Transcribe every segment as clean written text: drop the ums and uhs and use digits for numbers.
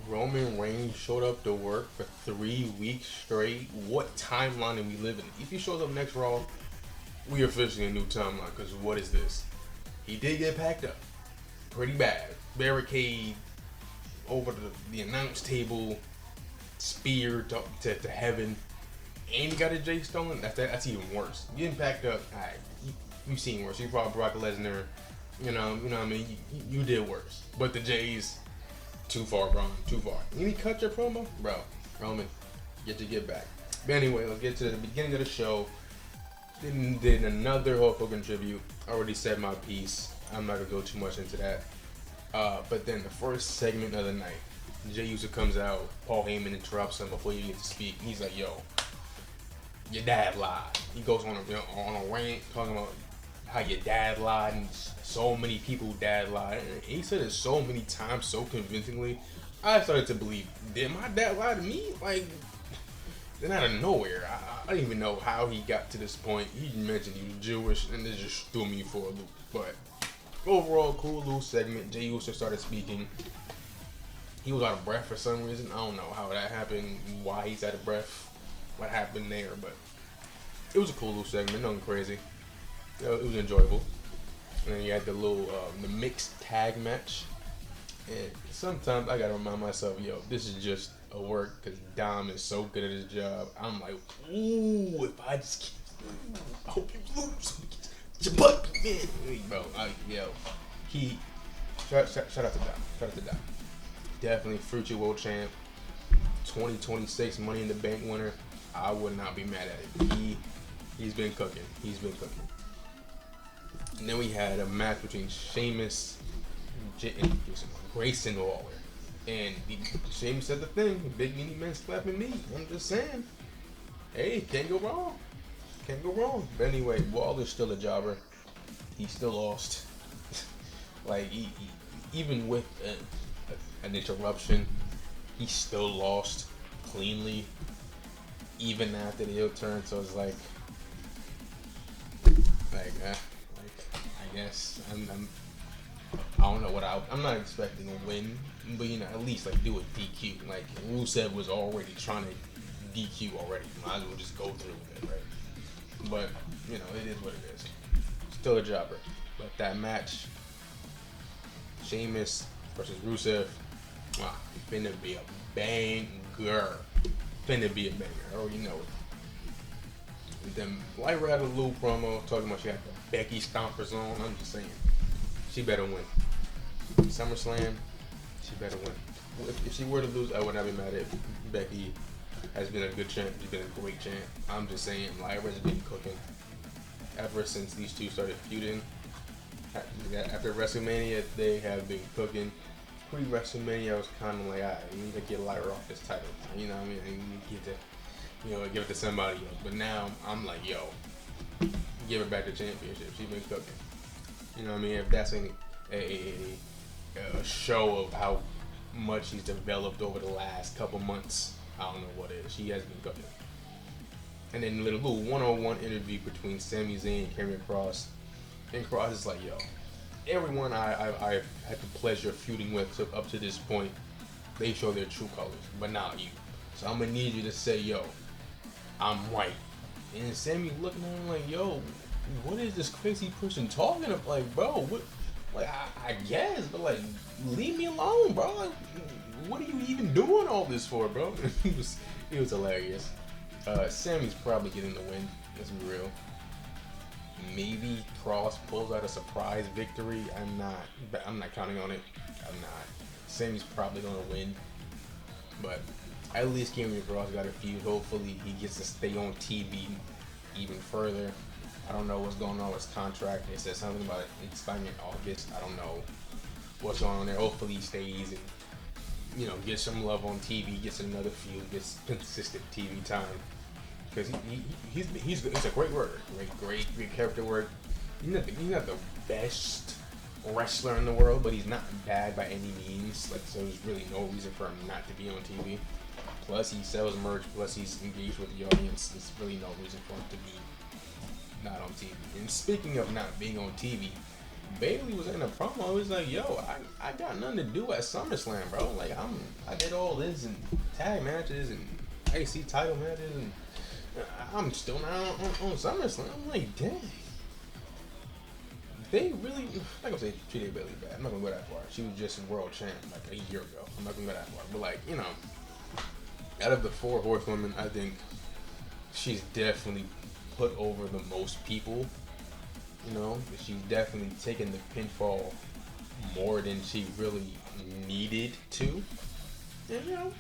Roman Reigns showed up to work for 3 weeks straight. What timeline are we living in? If he shows up next Raw, we are officially in a new timeline. Because what is this? He did get packed up pretty bad. Barricade over the announce table, speared to heaven, and he got a Jay stolen. That's even worse. Getting packed up, alright, you've seen worse. You brought Brock Lesnar, you know what I mean. You did worse, but the Jays too far, bro, too far. You cut your promo, bro. Roman, get back. But anyway, let's get to the beginning of the show. Did another Hulk Hogan tribute. Already said my piece. I'm not gonna go too much into that. But then the first segment of the night, Jay Uso comes out. Paul Heyman interrupts him before he gets to speak. He's like, "Yo, your dad lied." He goes on a rant talking about how your dad lied and so many people dad lied. And he said it so many times, so convincingly. I started to believe, did my dad lie to me? Like, then out of nowhere, I don't even know how he got to this point. He mentioned he was Jewish, and it just threw me for a loop. But overall, cool little segment. Jey Uso started speaking. He was out of breath for some reason. I don't know how that happened, why he's out of breath, what happened there, but it was a cool little segment, nothing crazy. It was enjoyable. And then you had the little the mixed tag match. And sometimes I gotta remind myself, yo, this is just a work because Dom is so good at his job. I'm like, ooh, if I just I hope you lose. Your butt, man. Bro, he shout out to Dom. Shout out to Dom. Definitely Future World Champ. 2026 Money in the Bank winner. I would not be mad at it. He's been cooking. And then we had a match between Sheamus and Grayson Waller. And Sheamus said the thing, big meaty man slapping me. I'm just saying. Hey, can't go wrong. But anyway, Waller's still a jobber. He still lost. Like, even with an interruption, he still lost cleanly, even after the heel turn. So it's like I guess I don't know what I'm not expecting a win, but at least like do a DQ. Like Rusev was already trying to DQ already. Might as well just go through with it, right? But it is what it is. Still a jobber. But that match, Sheamus versus Rusev, finna be a banger. I already know it. And then Lyra had a little promo talking about she had the Becky Stompers on. I'm just saying, she better win. SummerSlam, she better win. If she were to lose, I would not be mad at Becky. Has been a good champ. She's been a great champ. I'm just saying, Lyra's been cooking ever since these two started feuding. After WrestleMania, they have been cooking. Pre-WrestleMania, I was kind of like, we need to get Lyra off this title. You know what I mean? I need to, give it to somebody else. But now, I'm like, yo, give her back the championship. She's been cooking. You know what I mean? If that's a show of how much she's developed over the last couple months, I don't know what it is. She has been cooking. And then a little one-on-one interview between Sami Zayn and Karrion Kross. And Kross is like, yo, everyone I've had the pleasure of feuding with up to this point, they show their true colors, but not you. So I'm gonna need you to say, yo, I'm right. And Sammy looking at him like, yo, what is this crazy person talking about? Like, bro, what? Like, I guess, but like, leave me alone, bro. Like, what are you even doing all this for, bro? It was hilarious. Sammy's probably getting the win. Let's be real. Maybe Kross pulls out a surprise victory. I'm not counting on it. I'm not. Sammy's probably gonna win, but at least Karrion Kross got a feud. Hopefully, he gets to stay on TV even further. I don't know what's going on with his contract. They said something about it expiring in August. I don't know what's going on there. Hopefully, he stays and gets some love on TV, gets another feud, gets consistent TV time. Because he's a great worker, great character work. He's not the best wrestler in the world, but he's not bad by any means. Like, so there's really no reason for him not to be on TV. Plus he sells merch. Plus he's engaged with the audience. There's really no reason for him to be not on TV. And speaking of not being on TV, Bailey was in a promo. He was like, "Yo, I got nothing to do at SummerSlam, bro. Like I did all roll-ins and tag matches and IC title matches, and I'm still not on SummerSlam. I'm like, dang. They really, I'm not gonna say treated Bayley bad. I'm not gonna go that far. She was just a world champ like a year ago. I'm not gonna go that far. But like, you know, out of the 4 horsewomen, I think she's definitely put over the most people. You know, she's definitely taken the pinfall more than she really needed to. And you know,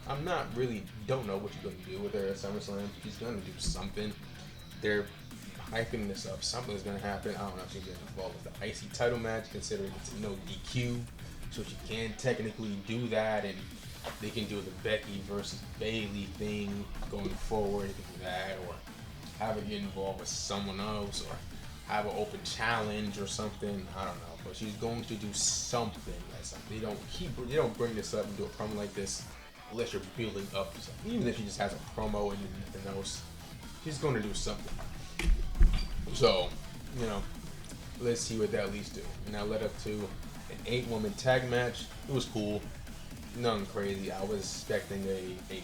I'm not really don't know what you're gonna do with her at SummerSlam. She's gonna do something. They're hyping this up. Something's gonna happen. I don't know if she's getting involved with the IC title match, considering it's no DQ, so she can technically do that, and they can do the Becky versus Bayley thing going forward. They can do that, or have her get involved with someone else, or have an open challenge or something. I don't know, but she's going to do something. They don't bring this up and do a promo like this unless you're building up to something. Even if she just has a promo and nothing else, she's going to do something. So, you know, let's see what that leads to. And that led up to an 8-woman tag match. It was cool. Nothing crazy. I was expecting a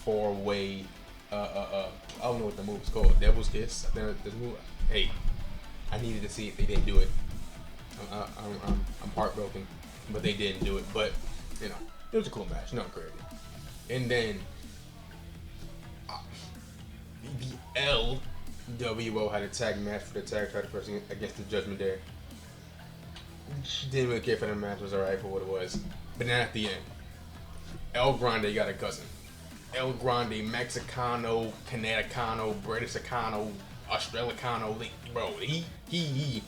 4-way. I don't know what the move is called. Devil's Kiss. I think this move. Hey, I needed to see it. They didn't do it. I'm heartbroken, but they didn't do it. But you know, it was a cool match. Nothing crazy. And then the LWO had a tag match for the tag title person against the Judgment Day. Didn't really care for the match. It was alright for what it was. But then at the end, El Grande got a cousin. El Grande, Mexicano, Canadicano, Britisicano, Australicano. Bro, he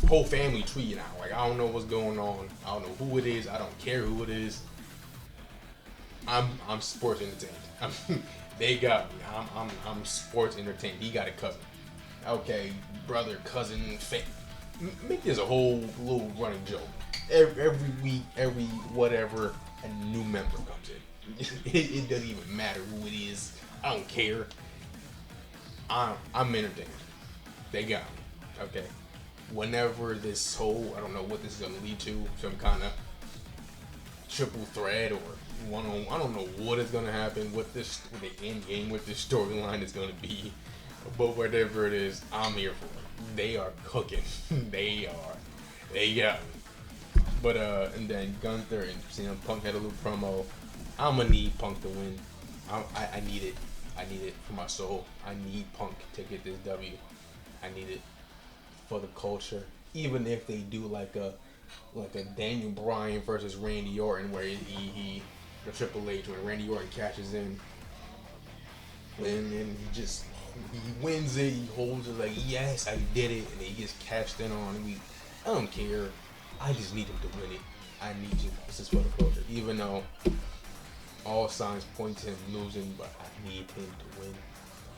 whole family tree now. Like, I don't know what's going on. I don't know who it is. I don't care who it is. I'm sports entertained. They got me. I'm sports entertained. He got a cousin. Okay, brother, cousin, make this a whole little running joke. Every week, every whatever, a new member comes in. It doesn't even matter who it is. I don't care. I'm entertained. They got me. Okay. Whenever this whole, I don't know what this is gonna lead to, some kind of triple threat or one-on-one. I don't know what is gonna happen, what the end game with this storyline is gonna be, but whatever it is, I'm here for it. They are cooking. They got me. But and then Gunther and CM Punk had a little promo. I'm gonna need Punk to win. I need it. I need it for my soul. I need Punk to get this W. I need it for the culture. Even if they do like a Daniel Bryan versus Randy Orton, where he the Triple H, when Randy Orton catches in, and he wins it. He holds it like, yes, I did it, and he gets cashed in on. And I don't care. I just need him to win it. I need you. This is for the culture. Even though all signs point to him losing, but I need him to win.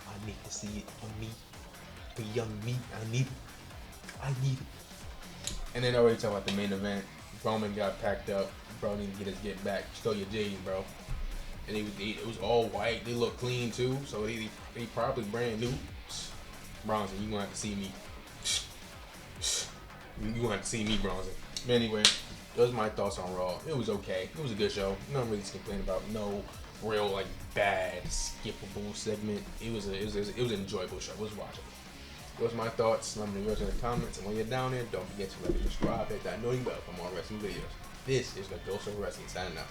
I need to see it for me, for young me. I need it. And then I already talked about the main event. Roman got packed up. Bro didn't get back. Stole your J's, bro. And it was all white. They look clean too, so they probably brand new. Bronson, you gonna have to see me. You gonna have to see me, Bronson. But anyway, those are my thoughts on Raw. It was okay. It was a good show. Nothing really to complain about. No real like bad skippable segment. It was an enjoyable show. It was watchable. Those are my thoughts. Let me know in the comments. And when you're down there, don't forget to like and subscribe, hit that notifying bell for more wrestling videos. This is the Dose of Wrestling signing out.